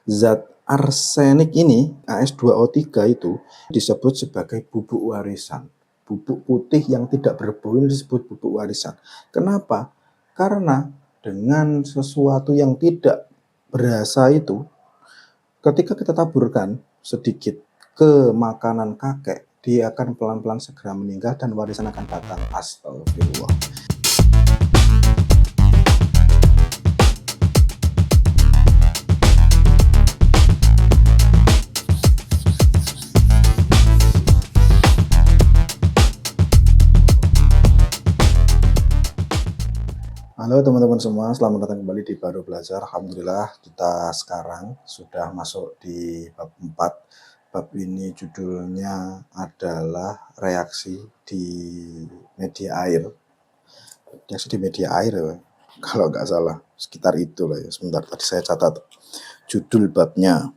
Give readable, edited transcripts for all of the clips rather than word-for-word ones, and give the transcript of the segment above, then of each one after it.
Zat arsenik ini, As2O3 itu disebut sebagai bubuk warisan. Bubuk putih yang tidak berbau ini disebut bubuk warisan. Kenapa? Karena dengan sesuatu yang tidak berasa itu, ketika kita taburkan sedikit ke makanan kakek, dia akan pelan-pelan segera meninggal dan warisan akan datang. Astagfirullah. Halo teman-teman semua, selamat datang kembali di Baru Belajar. Alhamdulillah kita sekarang sudah masuk di bab 4. Bab ini judulnya adalah reaksi di media air. Reaksi di media air ya, kalau nggak salah, sekitar itu lah ya. Sebentar, tadi saya catat judul babnya.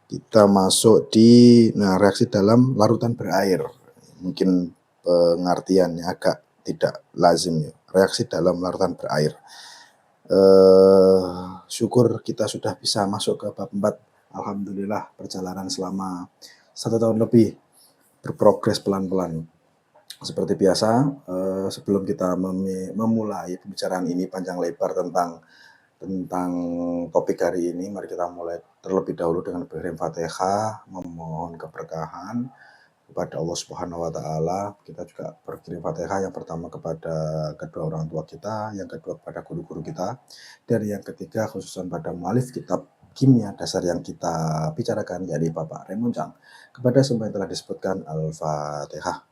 Kita masuk di reaksi dalam larutan berair. Mungkin pengertiannya agak tidak lazim ya. Reaksi dalam larutan berair. Syukur kita sudah bisa masuk ke bab 4. Alhamdulillah perjalanan selama 1 tahun lebih berprogres pelan-pelan. Seperti biasa, sebelum kita memulai pembicaraan ini panjang lebar tentang topik hari ini, mari kita mulai terlebih dahulu dengan berkirim Fatihah, memohon keberkahan kepada Allah Subhanahu wa taala. Kita juga berkirim Fatihah yang pertama kepada kedua orang tua kita, yang kedua kepada guru-guru kita, dan yang ketiga khususan pada mualif kitab kimia dasar yang kita bicarakan, yakni Bapak Raymond Chang. Kepada semua yang telah disebutkan, Al-Fatihah.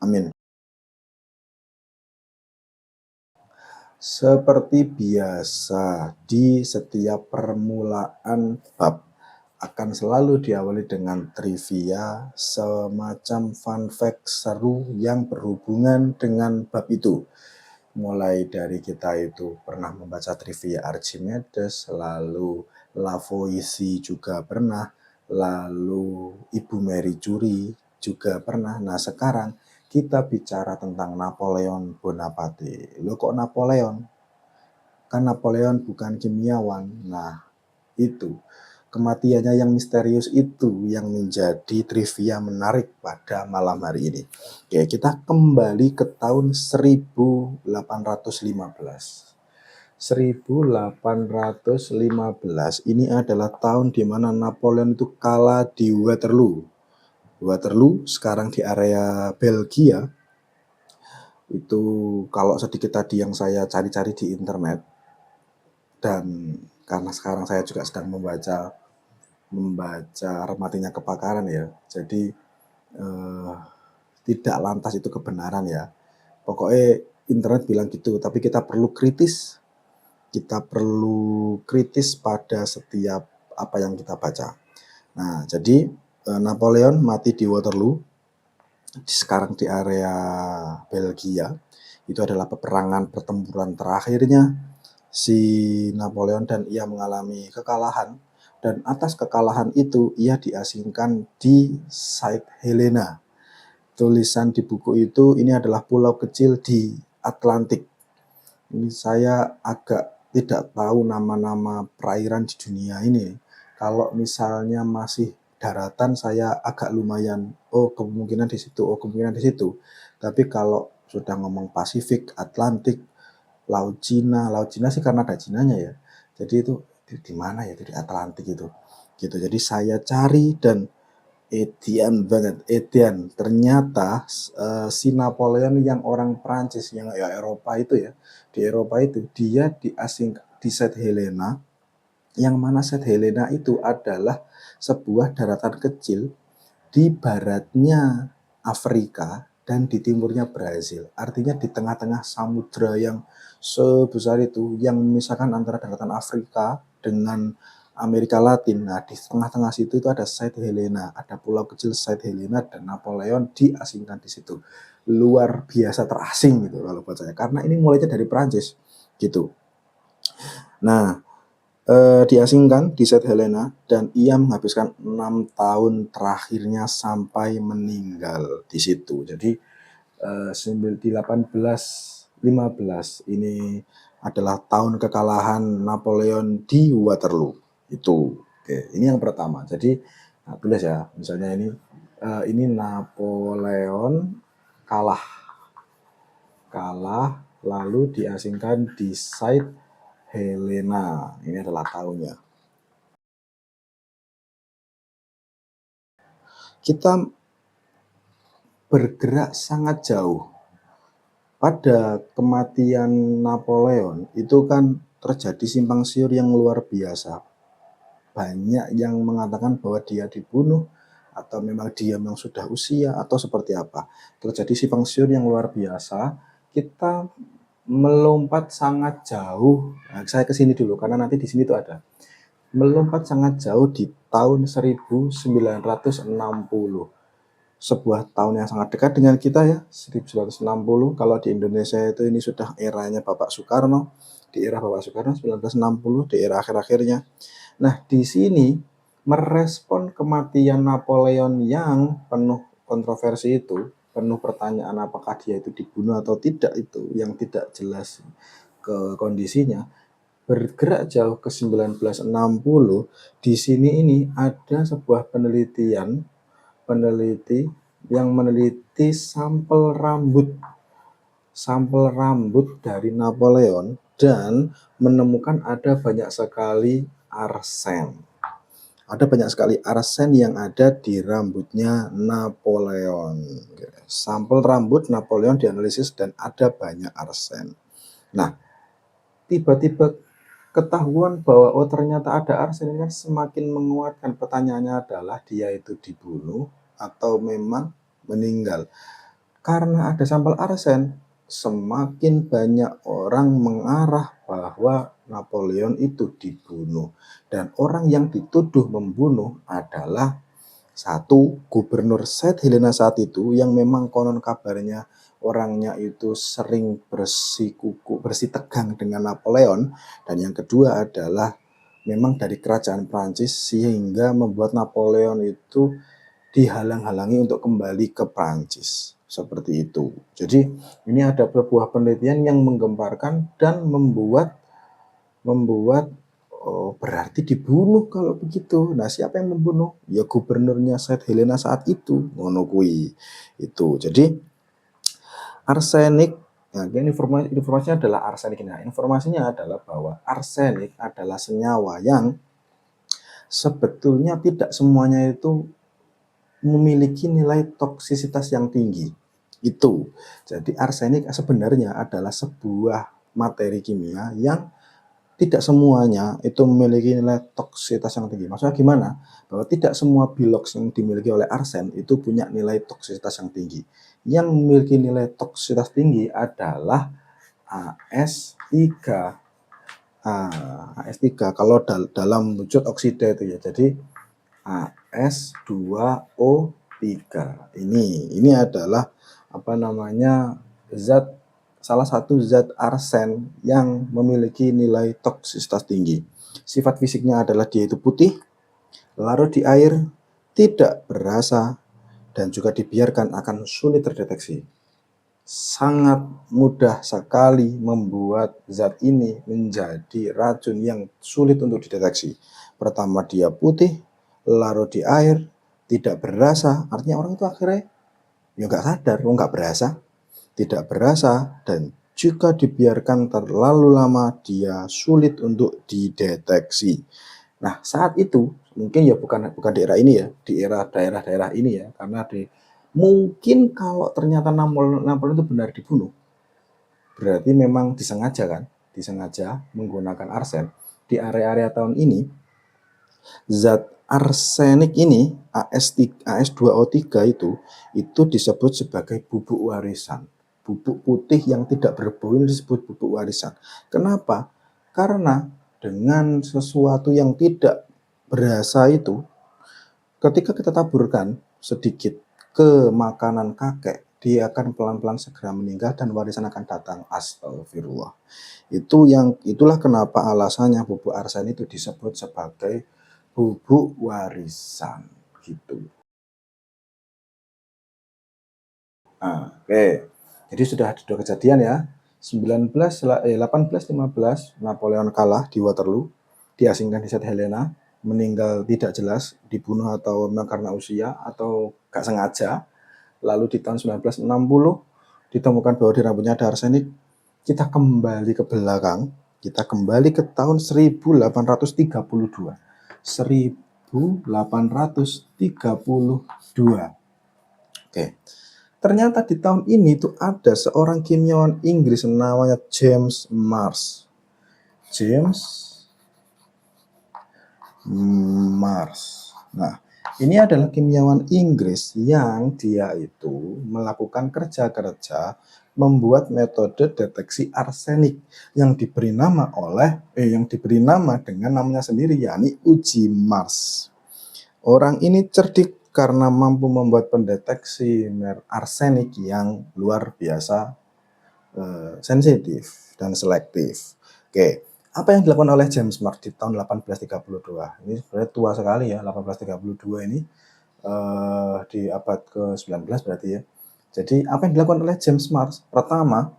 Amin. Seperti biasa, di setiap permulaan bab akan selalu diawali dengan trivia, semacam fun fact seru yang berhubungan dengan bab itu. Mulai dari kita itu pernah membaca trivia Archimedes, lalu Lavoisier juga pernah, lalu Ibu Mary Curie juga pernah. Nah sekarang kita bicara tentang Napoleon Bonaparte. Loh kok Napoleon? Kan Napoleon bukan kimiawan. Nah itu kematiannya yang misterius itu yang menjadi trivia menarik pada malam hari ini. Oke, kita kembali ke tahun 1815. 1815 ini adalah tahun di mana Napoleon itu kalah di Waterloo. Waterloo sekarang di area Belgia. Itu kalau sedikit tadi yang saya cari-cari di internet, dan karena sekarang saya juga sedang membaca Matinya Kebakaran ya, jadi tidak lantas itu kebenaran ya. Pokoknya internet bilang gitu, tapi kita perlu kritis. Kita perlu kritis pada setiap apa yang kita baca. Nah, jadi Napoleon mati di Waterloo, sekarang di area Belgia. Itu adalah peperangan pertempuran terakhirnya si Napoleon dan ia mengalami kekalahan. Dan atas kekalahan itu ia diasingkan di Saint Helena. Tulisan di buku itu ini adalah pulau kecil di Atlantik. Ini saya agak tidak tahu nama-nama perairan di dunia ini. Kalau misalnya masih daratan saya agak lumayan, oh kemungkinan di situ, oh kemungkinan di situ. Tapi kalau sudah ngomong Pasifik, Atlantik, Laut Cina sih karena ada Cinanya ya. Jadi itu di mana ya, itu di Atlantik itu. Gitu. Jadi saya cari dan Edian ternyata si Napoleon yang orang Prancis yang ya Eropa itu ya, di Eropa itu dia diasing di Saint Helena, yang mana Saint Helena itu adalah sebuah daratan kecil di baratnya Afrika dan di timurnya Brazil. Artinya di tengah-tengah samudra yang sebesar itu, yang memisahkan antara daratan Afrika dengan Amerika Latin. Nah, di tengah-tengah situ itu ada Saint Helena, ada pulau kecil Saint Helena, dan Napoleon diasingkan di situ. Luar biasa terasing gitu kalau buat saya, karena ini mulainya dari Prancis gitu. Nah, diasingkan di St. Helena dan ia menghabiskan 6 tahun terakhirnya sampai meninggal di situ. Jadi di 1815 ini adalah tahun kekalahan Napoleon di Waterloo. Itu. Oke, ini yang pertama. Jadi tulis ya, misalnya ini Napoleon kalah lalu diasingkan di St. Helena. Ini adalah tahunnya. Kita bergerak sangat jauh. Pada kematian Napoleon itu kan terjadi simpang siur yang luar biasa. Banyak yang mengatakan bahwa dia dibunuh atau memang dia memang sudah usia atau seperti apa. Terjadi simpang siur yang luar biasa. Kita melompat sangat jauh. Nah, saya ke sini dulu karena nanti di sini tuh ada. Melompat sangat jauh di tahun 1960. Sebuah tahun yang sangat dekat dengan kita ya, 1960. Kalau di Indonesia itu ini sudah eranya Bapak Soekarno, di era Bapak Soekarno 1960, di era akhir-akhirnya. Nah, di sini merespon kematian Napoleon yang penuh kontroversi itu, penuh pertanyaan apakah dia itu dibunuh atau tidak, itu yang tidak jelas ke kondisinya. Bergerak jauh ke 1960, di sini ini ada sebuah peneliti yang meneliti sampel rambut dari Napoleon dan menemukan ada banyak sekali arsen. Ada banyak sekali arsen yang ada di rambutnya Napoleon. Sampel rambut Napoleon dianalisis dan ada banyak arsen. Nah, tiba-tiba ketahuan bahwa ternyata ada arsen ini kan semakin menguatkan. Pertanyaannya adalah dia itu dibunuh atau memang meninggal. Karena ada sampel arsen, semakin banyak orang mengarah bahwa Napoleon itu dibunuh. Dan orang yang dituduh membunuh adalah satu gubernur St. Helena saat itu yang memang konon kabarnya orangnya itu sering bersih tegang dengan Napoleon. Dan yang kedua adalah memang dari kerajaan Prancis sehingga membuat Napoleon itu dihalang-halangi untuk kembali ke Prancis. Seperti itu. Jadi ini ada sebuah penelitian yang menggemparkan dan membuat berarti dibunuh kalau begitu. Nah, siapa yang membunuh? Ya gubernurnya St. Helena saat itu, ngono kuwi. Itu. Jadi arsenik, nah, informasinya adalah arsenik. Nah, informasinya adalah bahwa arsenik adalah senyawa yang sebetulnya tidak semuanya itu memiliki nilai toksisitas yang tinggi. Itu. Jadi arsenik sebenarnya adalah sebuah materi kimia yang tidak semuanya itu memiliki nilai toksisitas yang tinggi. Maksudnya gimana? Bahwa tidak semua bilox yang dimiliki oleh arsen itu punya nilai toksisitas yang tinggi. Yang memiliki nilai toksisitas tinggi adalah AS3. AS3 kalau dalam wujud oksida itu ya. Jadi AS2O3. Ini adalah salah satu zat arsen yang memiliki nilai toksisitas tinggi. Sifat fisiknya adalah dia itu putih, larut di air, tidak berasa, dan juga dibiarkan akan sulit terdeteksi. Sangat mudah sekali membuat zat ini menjadi racun yang sulit untuk dideteksi. Pertama dia putih, larut di air, tidak berasa, artinya orang itu akhirnya ya nggak sadar, nggak berasa, tidak berasa, dan jika dibiarkan terlalu lama dia sulit untuk dideteksi. Nah, saat itu mungkin ya bukan di era ini ya, di era daerah-daerah ini ya, karena mungkin kalau ternyata Napoleon itu benar dibunuh, berarti memang disengaja menggunakan arsen. Di area-area tahun ini, zat arsenik ini AS2O3 itu disebut sebagai bubuk warisan. Bubuk putih yang tidak berbau ini disebut bubuk warisan. Kenapa? Karena dengan sesuatu yang tidak berasa itu, ketika kita taburkan sedikit ke makanan kakek, dia akan pelan-pelan segera meninggal dan warisan akan datang. Astagfirullah. Itulah kenapa alasannya bubuk arsen itu disebut sebagai bubuk warisan, gitu. Nah, oke. Jadi sudah ada 2 kejadian ya. 1815 Napoleon kalah di Waterloo, diasingkan di St. Helena, meninggal tidak jelas, dibunuh atau memang karena usia atau gak sengaja. Lalu di tahun 1960 ditemukan bahwa di rambutnya ada arsenik. Kita kembali ke belakang, kita kembali ke tahun 1832. 1832. Oke. Ternyata di tahun ini tuh ada seorang kimiawan Inggris namanya James Mars. James Mars. Nah, ini adalah kimiawan Inggris yang dia itu melakukan kerja-kerja membuat metode deteksi arsenik yang diberi nama dengan namanya sendiri, yakni uji Mars. Orang ini cerdik karena mampu membuat pendeteksi arsenik yang luar biasa sensitif dan selektif. Oke, apa yang dilakukan oleh James Mars di tahun 1832? Ini sebenarnya tua sekali ya, 1832 ini di abad ke-19 berarti ya. Jadi apa yang dilakukan oleh James Mars? Pertama,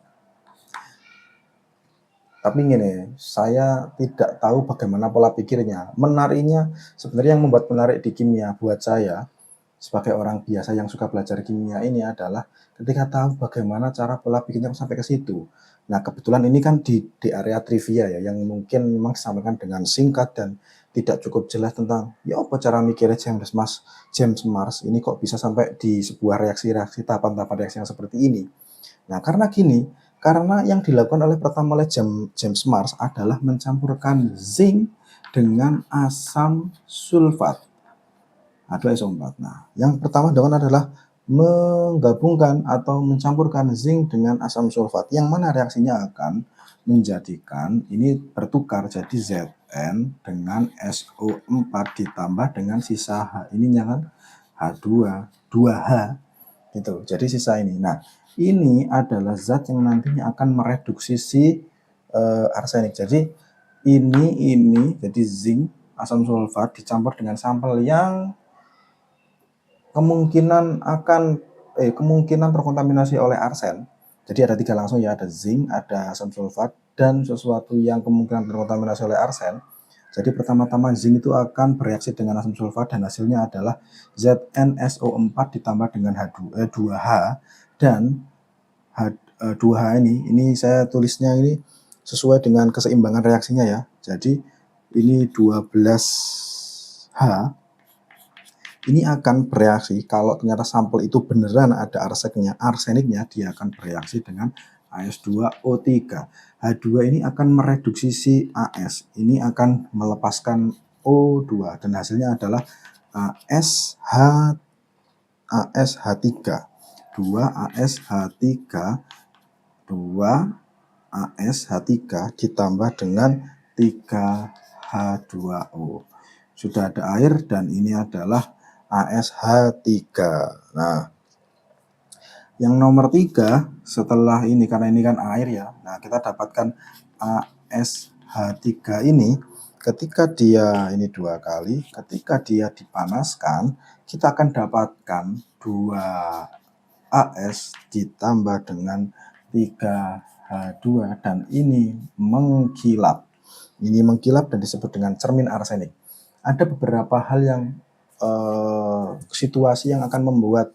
tapi gini, saya tidak tahu bagaimana pola pikirnya. Menariknya, sebenarnya yang membuat menarik di kimia buat saya, sebagai orang biasa yang suka belajar kimia ini adalah ketika tahu bagaimana cara pola pikirnya sampai ke situ. Nah, kebetulan ini kan di area trivia ya, yang mungkin memang disampaikan dengan singkat dan tidak cukup jelas tentang, ya apa cara mikirnya James Mars ini kok bisa sampai di sebuah reaksi-reaksi, tahapan-tahapan reaksi yang seperti ini. Nah, karena yang dilakukan pertama oleh James Mars adalah mencampurkan zinc dengan asam sulfat, H2SO4. Nah, yang pertama dilakukan adalah menggabungkan atau mencampurkan zinc dengan asam sulfat, yang mana reaksinya akan menjadikan ini bertukar jadi Zn dengan SO4 ditambah dengan sisa H. Ini jangan H2, 2H gitu. Jadi sisa ini. Nah, ini adalah zat yang nantinya akan mereduksi si arsenik. Jadi ini jadi zinc, asam sulfat dicampur dengan sampel yang kemungkinan terkontaminasi oleh arsen. Jadi ada 3 langsung ya, ada zinc, ada asam sulfat, dan sesuatu yang kemungkinan terkontaminasi oleh arsen. Jadi pertama-tama zinc itu akan bereaksi dengan asam sulfat dan hasilnya adalah ZnSO4 ditambah dengan 2H, dan 2H ini saya tulisnya ini sesuai dengan keseimbangan reaksinya ya. Jadi ini 12H ini akan bereaksi, kalau ternyata sampel itu beneran ada arseniknya, dia akan bereaksi dengan AS2O3. H2 ini akan mereduksi si AS, ini akan melepaskan O2 dan hasilnya adalah ASH3, 2ASH3 ditambah dengan 3H2O. Sudah ada air dan ini adalah ASH3. Nah, yang nomor 3 setelah ini, karena ini kan air ya, nah kita dapatkan ASH3 ini ketika dia ini 2 kali, ketika dia dipanaskan, kita akan dapatkan 2AS ditambah dengan 3H2 dan ini mengkilap. Ini mengkilap dan disebut dengan cermin arsenik. Ada beberapa hal yang situasi yang akan membuat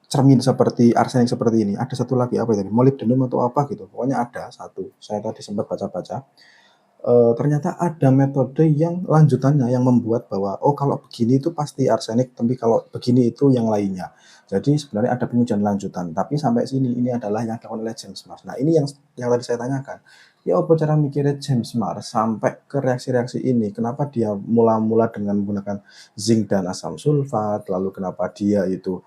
cermin seperti arsenik seperti ini. Ada satu lagi, apa itu? Molybdenum atau apa gitu. Pokoknya ada satu. Saya tadi sempat baca-baca. Ternyata ada metode yang lanjutannya yang membuat bahwa kalau begini itu pasti arsenik, tapi kalau begini itu yang lainnya. Jadi sebenarnya ada pengujian lanjutan, tapi sampai sini ini adalah yang dilakukan oleh James Mars. Nah, ini yang tadi saya tanyakan. Ya apa cara mikirnya James Mars sampai ke reaksi-reaksi ini? Kenapa dia mula-mula dengan menggunakan zinc dan asam sulfat, lalu kenapa dia itu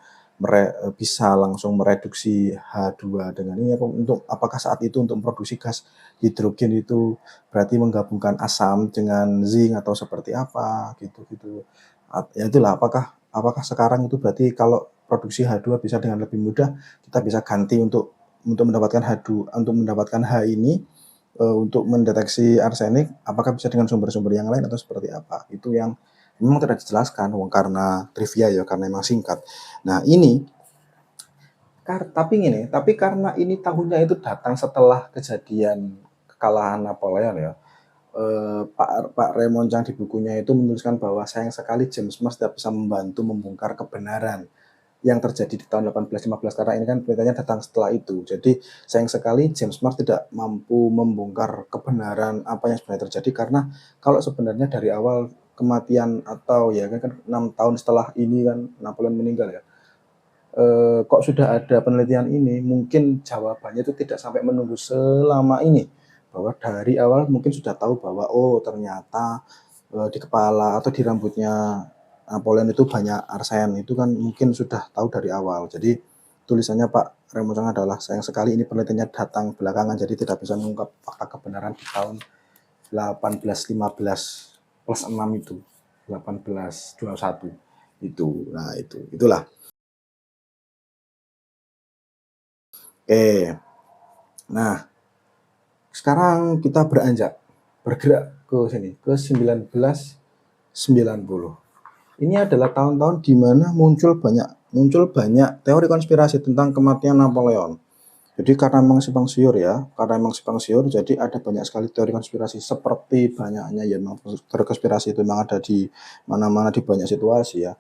bisa langsung mereduksi H2 dengan ini untuk apakah saat itu untuk memproduksi gas hidrogen itu berarti menggabungkan asam dengan zinc atau seperti apa gitu. Ya itulah apakah apakah sekarang itu berarti kalau produksi H2 bisa dengan lebih mudah kita bisa ganti untuk mendapatkan H2 untuk mendapatkan H ini untuk mendeteksi arsenik apakah bisa dengan sumber-sumber yang lain atau seperti apa? Itu yang memang tidak dijelaskan karena trivia ya, karena memang singkat. Nah, ini tapi karena ini tahunnya itu datang setelah kejadian kekalahan Napoleon ya. Pak Pak Raymond Chang di bukunya itu menuliskan bahwa sayang sekali James Marsh tidak bisa membantu membongkar kebenaran yang terjadi di tahun 1815 karena ini kan beritanya datang setelah itu. Jadi sayang sekali James Marsh tidak mampu membongkar kebenaran apa yang sebenarnya terjadi karena kalau sebenarnya dari awal kematian atau ya kan 6 tahun setelah ini kan Napoleon meninggal ya. Kok sudah ada penelitian ini, mungkin jawabannya itu tidak sampai menunggu selama ini. Bahwa dari awal mungkin sudah tahu bahwa oh ternyata di kepala atau di rambutnya Napoleon itu banyak arsen, itu kan mungkin sudah tahu dari awal. Jadi tulisannya Pak Raymond Chang adalah sayang sekali ini penelitiannya datang belakangan jadi tidak bisa mengungkap fakta kebenaran di tahun 1815 plus 6 itu 1821 itu. Nah, itulah. Oke. Nah, sekarang kita bergerak ke sini, ke 1990. Ini adalah tahun-tahun di mana muncul banyak teori konspirasi tentang kematian Napoleon. Jadi karena memang simpang siur, jadi ada banyak sekali teori konspirasi seperti banyaknya ya memang teori konspirasi itu memang ada di mana-mana di banyak situasi ya.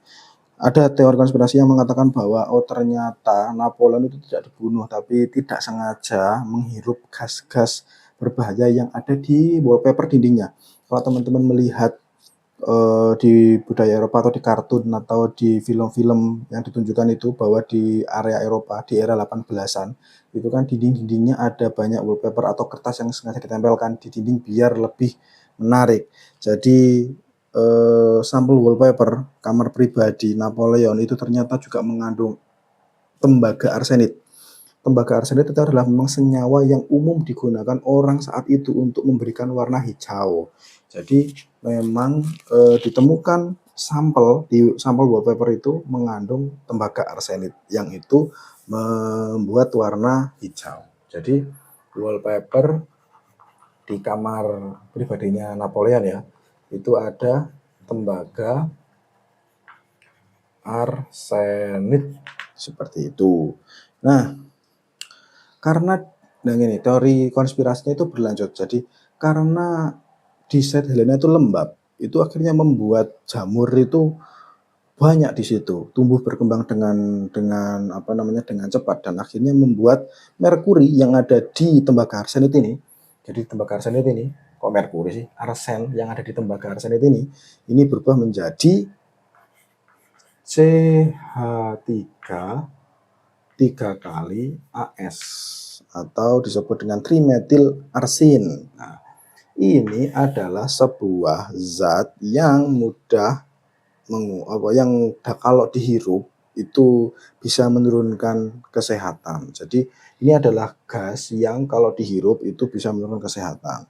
Ada teori konspirasi yang mengatakan bahwa oh ternyata Napoleon itu tidak dibunuh tapi tidak sengaja menghirup gas-gas berbahaya yang ada di wallpaper dindingnya. Kalau teman-teman melihat di budaya Eropa atau di kartun atau di film-film yang ditunjukkan itu bahwa di area Eropa di era 18-an itu kan dinding-dindingnya ada banyak wallpaper atau kertas yang sengaja ditempelkan di dinding biar lebih menarik. Jadi sampel wallpaper kamar pribadi Napoleon itu ternyata juga mengandung tembaga arsenit. Tembaga arsenit itu adalah memang senyawa yang umum digunakan orang saat itu untuk memberikan warna hijau. Jadi memang ditemukan sampel wallpaper itu mengandung tembaga arsenit yang itu membuat warna hijau. Jadi wallpaper di kamar pribadinya Napoleon ya, itu ada tembaga arsenit seperti itu. Nah, karena gini, teori konspirasinya itu berlanjut. Jadi karena di St. Helena itu lembab, itu akhirnya membuat jamur itu banyak di situ, tumbuh berkembang dengan cepat dan akhirnya membuat merkuri yang ada di tembaga arsenit ini. Jadi tembaga arsenit ini, kok merkuri sih? Arsen yang ada di tembaga arsenit ini berubah menjadi CH3 3 kali AS atau disebut dengan trimetil arsin. Nah, ini adalah sebuah zat yang mudah yang kalau dihirup itu bisa menurunkan kesehatan. Jadi ini adalah gas yang kalau dihirup itu bisa menurunkan kesehatan.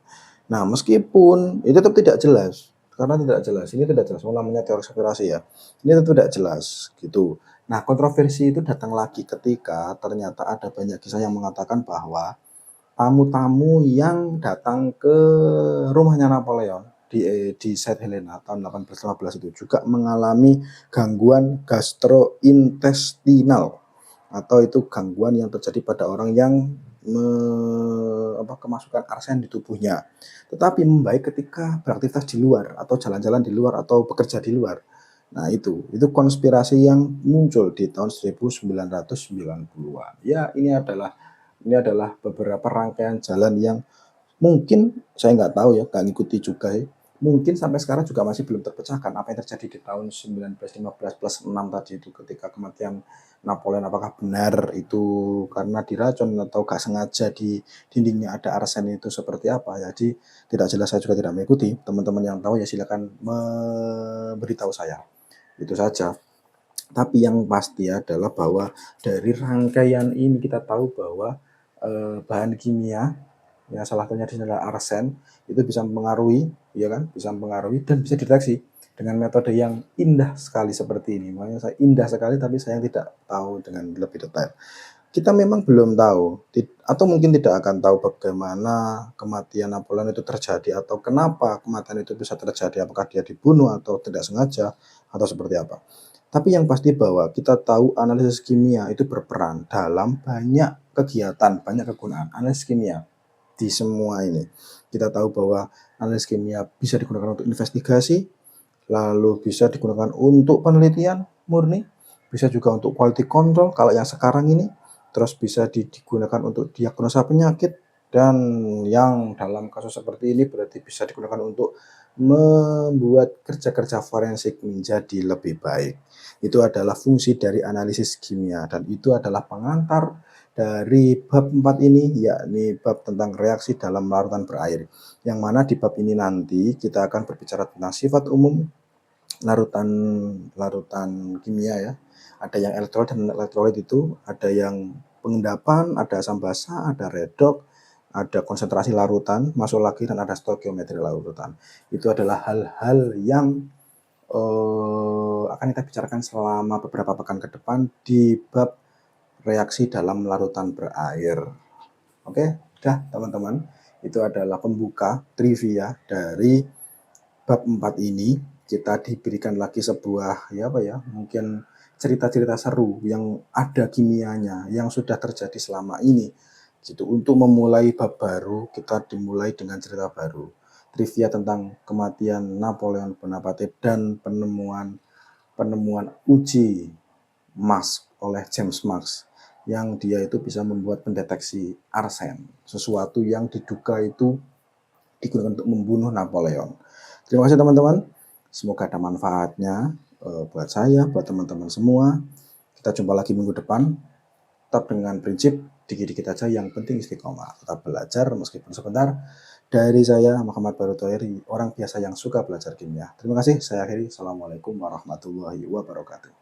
Nah, meskipun itu tetap tidak jelas, karena tidak jelas, ini tidak jelas, namanya teori konspirasi ya. Ini tetap tidak jelas gitu. Nah, kontroversi itu datang lagi ketika ternyata ada banyak kisah yang mengatakan bahwa tamu-tamu yang datang ke rumahnya Napoleon di St. Helena tahun 1815 itu juga mengalami gangguan gastrointestinal atau itu gangguan yang terjadi pada orang yang kemasukan arsen di tubuhnya. Tetapi membaik ketika beraktivitas di luar atau jalan-jalan di luar atau bekerja di luar. Nah itu konspirasi yang muncul di tahun 1990-an. Ya ini adalah beberapa rangkaian jalan yang mungkin saya nggak tahu ya, nggak ngikuti juga ya. Mungkin sampai sekarang juga masih belum terpecahkan apa yang terjadi di tahun 1915 plus 6 tadi itu ketika kematian Napoleon. Apakah benar itu karena diracun atau gak sengaja di dindingnya ada arsen itu seperti apa. Jadi tidak jelas, saya juga tidak mengikuti. Teman-teman yang tahu ya silakan memberitahu saya. Itu saja. Tapi yang pasti adalah bahwa dari rangkaian ini kita tahu bahwa bahan kimia yang salah satunya di sini adalah arsen, itu bisa mempengaruhi, ya kan, bisa mempengaruhi dan bisa dideteksi dengan metode yang indah sekali seperti ini. Makanya saya indah sekali, tapi saya tidak tahu dengan lebih detail. Kita memang belum tahu, atau mungkin tidak akan tahu bagaimana kematian Napoleon itu terjadi atau kenapa kematian itu bisa terjadi, apakah dia dibunuh atau tidak sengaja atau seperti apa. Tapi yang pasti bahwa kita tahu analisis kimia itu berperan dalam banyak kegiatan, banyak kegunaan analisis kimia di semua ini. Kita tahu bahwa analisis kimia bisa digunakan untuk investigasi, lalu bisa digunakan untuk penelitian murni, bisa juga untuk quality control kalau yang sekarang ini, terus bisa digunakan untuk diagnosa penyakit, dan yang dalam kasus seperti ini berarti bisa digunakan untuk membuat kerja-kerja forensik menjadi lebih baik. Itu adalah fungsi dari analisis kimia dan itu adalah pengantar dari bab 4 ini, yakni bab tentang reaksi dalam larutan berair. Yang mana di bab ini nanti kita akan berbicara tentang sifat umum larutan larutan kimia ya. Ada yang elektrolit dan elektrolit itu, ada yang pengendapan, ada asam basa, ada redoks, ada konsentrasi larutan masuk lagi dan ada stoikiometri larutan. Itu adalah hal-hal yang akan kita bicarakan selama beberapa pekan ke depan di bab reaksi dalam larutan berair. Oke, dah teman-teman. Itu adalah pembuka trivia dari bab 4 ini. Kita diberikan lagi sebuah mungkin cerita-cerita seru yang ada kimianya yang sudah terjadi selama ini. Gitu. Untuk memulai bab baru, kita dimulai dengan cerita baru. Trivia tentang kematian Napoleon Bonaparte dan penemuan uji Max oleh James Max yang dia itu bisa membuat pendeteksi arsen, sesuatu yang diduga itu digunakan untuk membunuh Napoleon. Terima kasih teman-teman, semoga ada manfaatnya buat saya, buat teman-teman semua. Kita jumpa lagi minggu depan, tetap dengan prinsip dikit-dikit aja, yang penting istiqomah. Tetap belajar meskipun sebentar. Dari saya, Muhammad Baru Tohiri, orang biasa yang suka belajar kimia. Terima kasih, saya akhiri. Assalamualaikum warahmatullahi wabarakatuh.